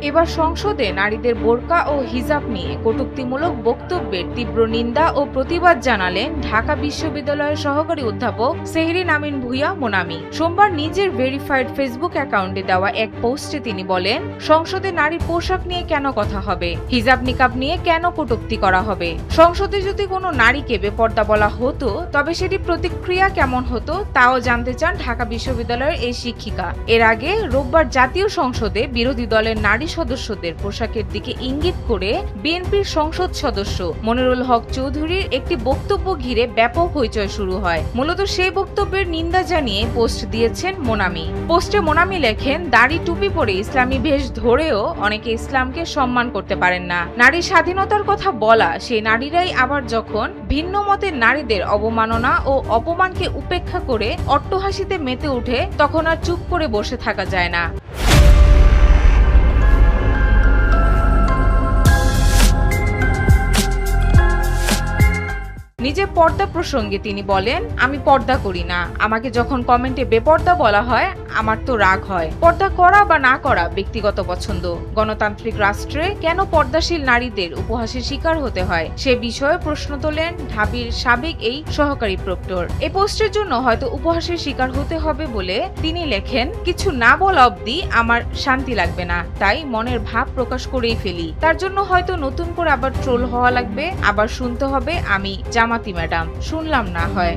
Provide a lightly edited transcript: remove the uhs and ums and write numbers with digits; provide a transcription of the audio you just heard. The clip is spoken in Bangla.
এবার সংসদে নারীদের বোরকা ও হিজাব নিয়ে কটূক্তিমূলক বক্তব্যের তীব্র নিন্দা ও প্রতিবাদ জানালেন ঢাকা বিশ্ববিদ্যালয়ের সহকারী অধ্যাপক সেহরিন আমিন ভূঁইয়া মোনামি। সোমবার নিজের ভেরিফাইড ফেসবুক অ্যাকাউন্টে দেওয়া এক পোস্টে তিনি বলেন, সংসদে নারীর পোশাক নিয়ে কেন কথা হবে, হিজাব নিকাব নিয়ে কেন কটূক্তি করা হবে। সংসদে যদি কোনো নারীকে বেপর্দা বলা হতো তবে সেটি প্রতিক্রিয়া কেমন হতো তাও জানতে চান ঢাকা বিশ্ববিদ্যালয়ের এই শিক্ষিকা। এর আগে রোববার জাতীয় সংসদে বিরোধী দলের নারী সদস্যদের পোশাকের দিকে ইঙ্গিত করে বিএনপির সংসদ সদস্য মনিরুল হক চৌধুরীর একটি বক্তব্য ঘিরে ব্যাপক হইচই শুরু হয়। মূলত সেই বক্তব্যের নিন্দা জানিয়ে পোস্ট দিয়েছেন মোনামি। পোস্টে মোনামি লেখেন, দাড়ি টুপি পরে ইসলামী বেশ ধরেও অনেকে ইসলামকে সম্মান করতে পারেন না। নারী স্বাধীনতার কথা বলা সেই নারীরাই আবার যখন ভিন্ন মতের নারীদের অবমাননা ও অপমানকে উপেক্ষা করে অট্টহাসিতে মেতে উঠে তখন আর চুপ করে বসে থাকা যায় না। নিজে পর্দা প্রসঙ্গে তিনি বলেন, আমি পর্দা করি না। আমাকে যখন কমেন্টে বেপর্দা বলা হয় আমার তো রাগ হয়। পর্দা করা বা না করা ব্যক্তিগত পছন্দ। গণতান্ত্রিক রাষ্ট্রে কেন পর্দাশীল নারীদের উপহাসের শিকার হতে হয় সে বিষয়ে প্রশ্ন তোলেন ঢাবির সাবেক এই সহকারী প্রক্টর। এই পোস্টের জন্য হয়তো উপহাসের শিকার হতে হবে বলে তিনি লেখেন, কিছু না বলা অবধি আমার শান্তি লাগবে না, তাই মনের ভাব প্রকাশ করেই ফেলি। তার জন্য হয়তো নতুন করে আবার ট্রোল হওয়া লাগবে, আবার শুনতে হবে আমি জামাতি ম্যাডাম, শুনলাম না হয়।